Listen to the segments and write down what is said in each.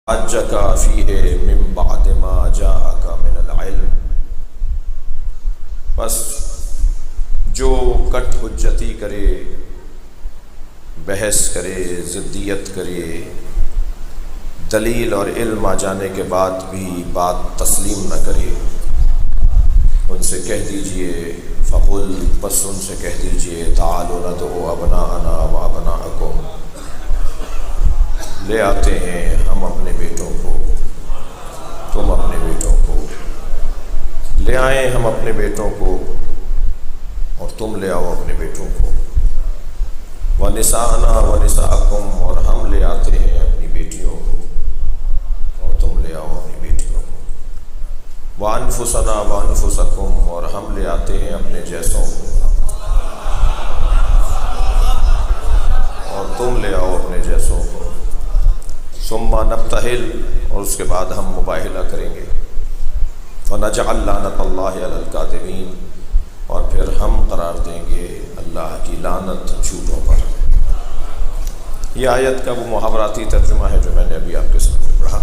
حجک فیہ من بعد ما جاءک من العلم، بس جو کٹ حجتی کرے، بحث کرے، ضدیت کرے، دلیل اور علم آ جانے کے بعد بھی بات تسلیم نہ کرے، ان سے کہہ دیجئے فقل، بس ان سے کہہ دیجئے تعالوا ندعو ابناءنا وابناءکم، لے آتے ہیں ہم اپنے بیٹوں کو، تم اپنے بیٹوں کو، لے آئیں ہم اپنے بیٹوں کو اور تم لے آؤ اپنے بیٹوں کو، وَنِسَاءَنَا وَنِسَاءَكُمْ، اور ہم لے آتے ہیں اپنی بیٹیوں کو اور تم لے آؤ اپنی بیٹیوں کو، وَأَنفُسَنَا وَأَنفُسَكُمْ، اور ہم لے آتے ہیں اپنے جیسوں کو اور تم لے آؤ اپنے جیسوں کو، ثم نبتہل، اور اس کے بعد ہم مباہلہ کریں گے، فنجعل لعنت اللہ علی الکاذبین، اور پھر ہم قرار دیں گے اللہ کی لعنت جھوٹوں پر۔ یہ آیت کا وہ محاوراتی ترجمہ ہے جو میں نے ابھی آپ کے سامنے پڑھا۔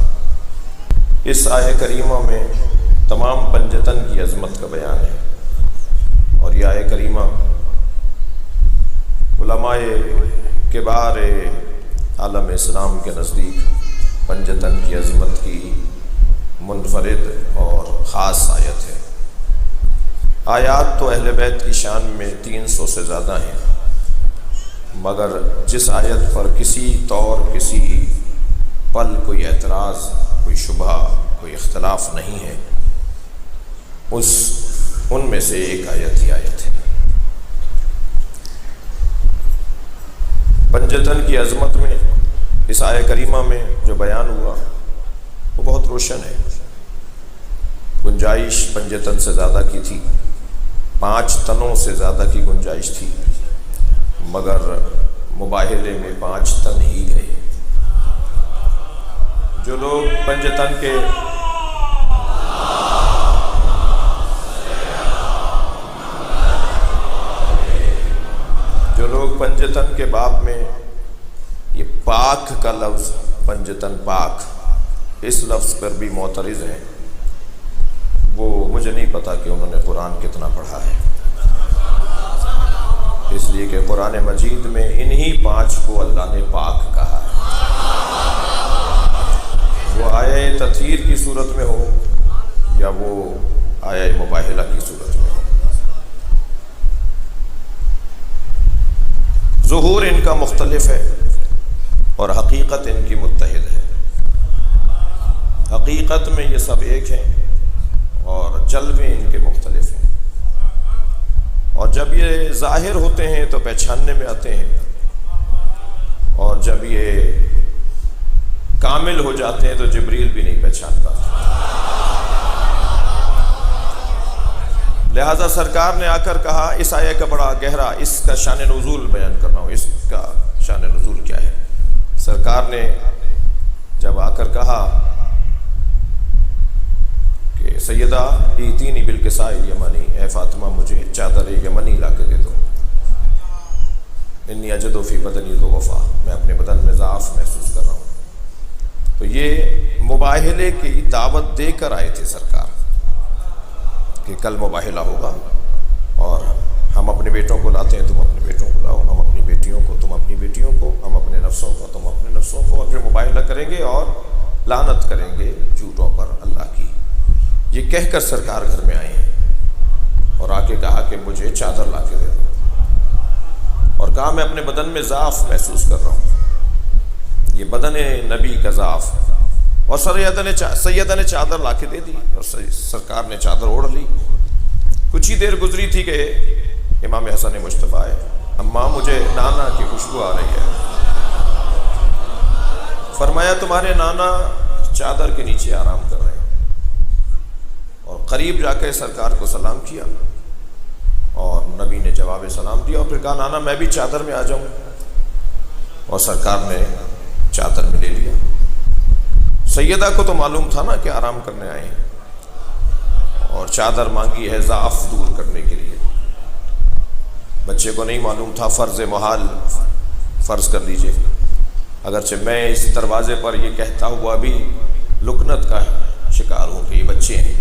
اس آیہ کریمہ میں تمام پنجتن کی عظمت کا بیان ہے، اور یہ آیہ کریمہ علماء کبار عالم اسلام کے نزدیک پنجتن کی عظمت کی منفرد اور خاص آیت ہے۔ آیات تو اہل بیت کی شان میں 300 سے زیادہ ہیں، مگر جس آیت پر کسی طور کسی پل کوئی اعتراض، کوئی شبہ، کوئی اختلاف نہیں ہے، ان میں سے ایک آیت ہی آیت ہے۔ پنجتن کی عظمت میں اس آیہ کریمہ میں جو بیان ہوا وہ بہت روشن ہے۔ گنجائش پنجتن سے زیادہ کی تھی، 5 تنوں سے زیادہ کی گنجائش تھی، مگر مباہلے میں 5 تن ہی گئے۔ جو لوگ پنجتن کے باب میں یہ پاک کا لفظ، پنجتن پاک، اس لفظ پر بھی معترض ہیں، وہ مجھے نہیں پتا کہ انہوں نے قرآن کتنا پڑھا ہے، اس لیے کہ قرآن مجید میں انہی 5 کو اللہ نے پاک کہا ہے، وہ آیہ تطہیر کی صورت میں ہو یا وہ آیہ مباہلہ کی صورت میں ہو۔ ظہور ان کا مختلف ہے اور حقیقت ان کی متحد ہے۔ حقیقت میں یہ سب ایک ہیں اور جلوے ان کے مختلف ہیں، اور جب یہ ظاہر ہوتے ہیں تو پہچاننے میں آتے ہیں، اور جب یہ کامل ہو جاتے ہیں تو جبریل بھی نہیں پہچان پاتے۔ لہذا سرکار نے آ کر کہا، اس آیہ کا بڑا گہرا، اس کا شان نزول بیان کرنا ہوں، اس کا شان نزول کیا ہے۔ سرکار نے جب آ کر کہا کہ سیدہ ایتینی بالکساء الیمنی، اے فاطمہ مجھے چادر یمنی لا کے دے دو، انی اجد فی بدنی ضعفا، میں اپنے بدن میں ضعف محسوس کر رہا ہوں، تو یہ مباہلے کی دعوت دے کر آئے تھے سرکار کہ کل مباہلہ ہوگا، اور ہم اپنے بیٹوں کو لاتے ہیں، تم اپنے بیٹوں کو لاؤ، ہم اپنی بیٹیوں کو، تم اپنی بیٹیوں کو، ہم اپنے نفسوں کو، تم اپنے نفسوں کو، اور پھر مباہلہ کریں گے اور لعنت کریں گے جھوٹوں پر اللہ کی۔ یہ کہہ کر سرکار گھر میں آئے ہیں اور آ کے کہا کہ مجھے چادر لا کے دے دو، اور کہا میں اپنے بدن میں ضعف محسوس کر رہا ہوں، یہ بدن نبی کا ضعف، اور سیدہ نے چادر لا کے دے دی، اور سرکار نے چادر اوڑھ لی۔ کچھ ہی دیر گزری تھی کہ امام حسن مجتبی آئے، اماں مجھے نانا کی خوشبو آ رہی ہے۔ فرمایا تمہارے نانا چادر کے نیچے آرام کر رہے ہیں، اور قریب جا کے سرکار کو سلام کیا، اور نبی نے جواب سلام دیا، اور پھر کہا نانا میں بھی چادر میں آ جاؤں، اور سرکار نے چادر میں لے لیا۔ سیدہ کو تو معلوم تھا نا کہ آرام کرنے آئے ہیں، اور چادر مانگی ہے ضعف دور کرنے کے لیے۔ بچے کو نہیں معلوم تھا، فرض محال فرض کر لیجئے اگرچہ میں اس دروازے پر یہ کہتا ہوا بھی لکنت کا شکار ہوں کہ یہ بچے ہیں،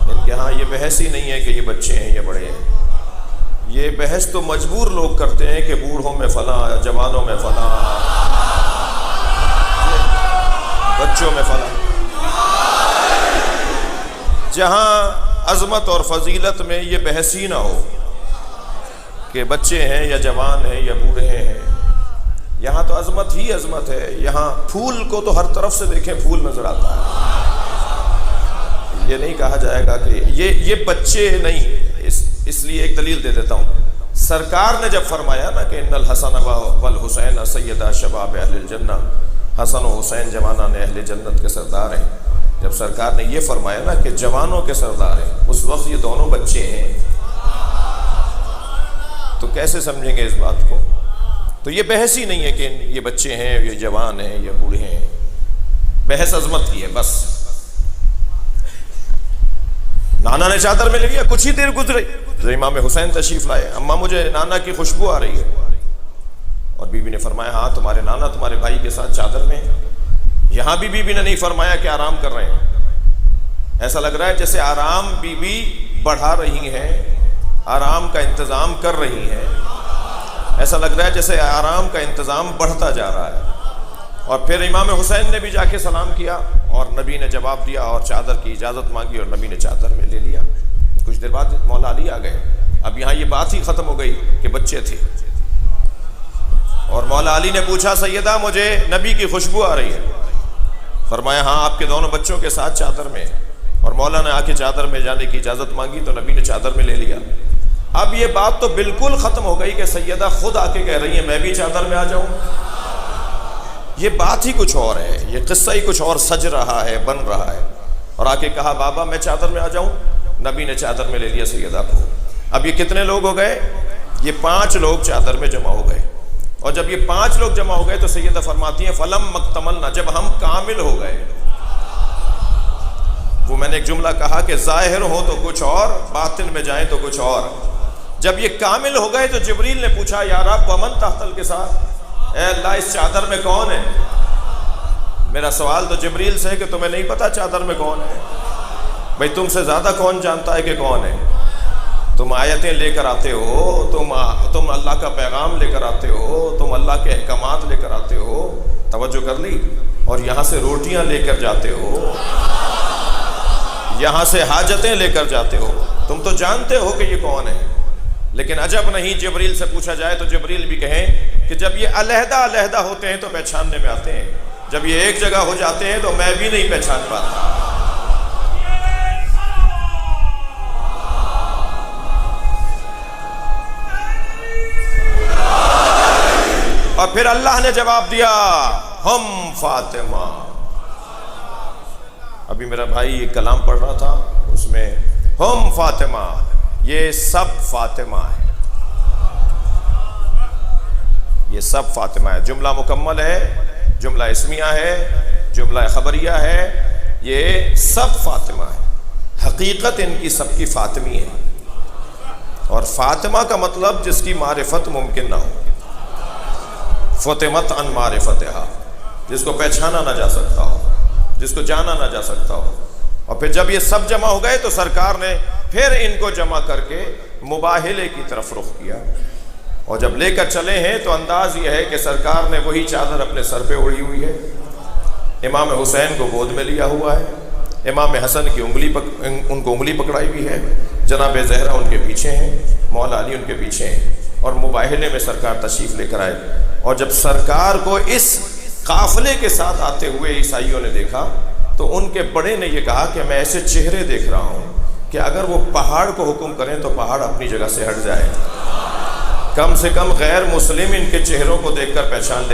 ان کے ہاں یہ بحث ہی نہیں ہے کہ یہ بچے ہیں یا بڑے ہیں، یہ بحث تو مجبور لوگ کرتے ہیں کہ بوڑھوں میں فلاں، جوانوں میں فلاں، بچوں میں فلاں، جہاں عظمت اور فضیلت میں یہ بحث ہی نہ ہو کہ بچے ہیں یا جوان ہیں یا بوڑھے ہیں، یہاں تو عظمت ہی عظمت ہے۔ یہاں پھول کو تو ہر طرف سے دیکھیں پھول نظر آتا ہے، یہ نہیں کہا جائے گا کہ یہ بچے نہیں۔ اس لیے ایک دلیل دے دیتا ہوں، سرکار نے جب فرمایا نا کہ ان الحسن والحسین سیدا شباب اہل الجنہ، حسن و حسین جوانان اہل جنت کے سردار ہیں، جب سرکار نے یہ فرمایا نا کہ جوانوں کے سردار ہیں، اس وقت یہ دونوں بچے ہیں، تو کیسے سمجھیں گے اس بات کو؟ تو یہ بحث ہی نہیں ہے کہ یہ بچے ہیں، یہ جوان ہیں، یہ بوڑھے ہیں، بحث عظمت کی ہے بس۔ نانا نے چادر میں لے لیا، کچھ ہی دیر گزری تو امام حسین تشریف لائے، اماں مجھے نانا کی خوشبو آ رہی ہے، اور بیوی نے فرمایا ہاں تمہارے نانا تمہارے بھائی کے ساتھ چادر میں ہیں۔ یہاں بھی بیوی نے نہیں فرمایا کہ آرام کر رہے ہیں، ایسا لگ رہا ہے جیسے آرام بیوی بڑھا رہی ہیں، آرام کا انتظام کر رہی ہیں، ایسا لگ رہا ہے جیسے آرام کا انتظام بڑھتا جا رہا ہے۔ اور پھر امام حسین نے بھی جا کے سلام کیا اور نبی نے جواب دیا اور چادر کی اجازت مانگی اور نبی نے چادر میں لے لیا۔ کچھ دیر بعد مولا علی آ گئے، اب یہاں یہ بات ہی ختم ہو گئی کہ بچے تھے، اور مولا علی نے پوچھا سیدہ مجھے نبی کی خوشبو آ رہی ہے، فرمایا ہاں آپ کے دونوں بچوں کے ساتھ چادر میں، اور مولا نے آ کے چادر میں جانے کی اجازت مانگی تو نبی نے چادر میں لے لیا۔ اب یہ بات تو بالکل ختم ہو گئی کہ سیدہ خود آ کے کہہ رہی ہیں میں بھی چادر میں آ جاؤں، یہ بات ہی کچھ اور ہے، یہ قصہ ہی کچھ اور سج رہا ہے، بن رہا ہے، اور آ کے کہا بابا میں چادر میں آ جاؤں، نبی نے چادر میں لے لیا سیدہ کو۔ اب یہ کتنے لوگ ہو گئے؟ یہ 5 لوگ چادر میں جمع ہو گئے، اور جب یہ 5 لوگ جمع ہو گئے تو سیدہ فرماتی ہیں فلم مکتملنا، جب ہم کامل ہو گئے، وہ میں نے ایک جملہ کہا کہ ظاہر ہو تو کچھ اور، باطن میں جائیں تو کچھ اور، جب یہ کامل ہو گئے تو جبریل نے پوچھا یا رب ومن تحت الکساء، اے اللہ اس چادر میں کون ہے؟ میرا سوال تو جبریل سے ہے کہ تمہیں نہیں پتا چادر میں کون ہے؟ بھئی تم سے زیادہ کون جانتا ہے کہ کون ہے؟ تم آیتیں لے کر آتے ہو، تم اللہ کا پیغام لے کر آتے ہو، تم اللہ کے احکامات لے کر آتے ہو، توجہ کر لی، اور یہاں سے روٹیاں لے کر جاتے ہو، یہاں سے حاجتیں لے کر جاتے ہو، تم تو جانتے ہو کہ یہ کون ہے، لیکن عجب نہیں جبریل سے پوچھا جائے تو جبریل بھی کہیں کہ جب یہ علیحدہ علیحدہ ہوتے ہیں تو پہچاننے میں آتے ہیں، جب یہ ایک جگہ ہو جاتے ہیں تو میں بھی نہیں پہچان پاتا۔ اور پھر اللہ نے جواب دیا ہم فاطمہ۔ ابھی میرا بھائی یہ کلام پڑھ رہا تھا، اس میں ہم فاطمہ، یہ سب فاطمہ ہے، یہ سب فاطمہ ہے، جملہ مکمل ہے، جملہ اسمیہ ہے، جملہ خبریہ ہے، یہ سب فاطمہ ہے، حقیقت ان کی سب کی فاطمی ہے، اور فاطمہ کا مطلب جس کی معرفت ممکن نہ ہو، فطمت عن معرفتہا، جس کو پہچانا نہ جا سکتا ہو، جس کو جانا نہ جا سکتا ہو۔ اور پھر جب یہ سب جمع ہو گئے تو سرکار نے پھر ان کو جمع کر کے مباہلے کی طرف رخ کیا، اور جب لے کر چلے ہیں تو انداز یہ ہے کہ سرکار نے وہی چادر اپنے سر پہ اوڑھی ہوئی ہے، امام حسین کو گود میں لیا ہوا ہے، امام حسن کی ان کو انگلی پکڑائی ہوئی ہے، جناب زہرا ان کے پیچھے ہیں، مولا علی ان کے پیچھے ہیں، اور مباہلے میں سرکار تشریف لے کر آئے۔ اور جب سرکار کو اس قافلے کے ساتھ آتے ہوئے عیسائیوں نے دیکھا تو ان کے بڑے نے یہ کہا کہ میں ایسے چہرے دیکھ رہا ہوں کہ اگر وہ پہاڑ کو حکم کریں تو پہاڑ اپنی جگہ سے ہٹ جائے، کم سے کم غیر مسلم ان کے چہروں کو دیکھ کر پہچان لے۔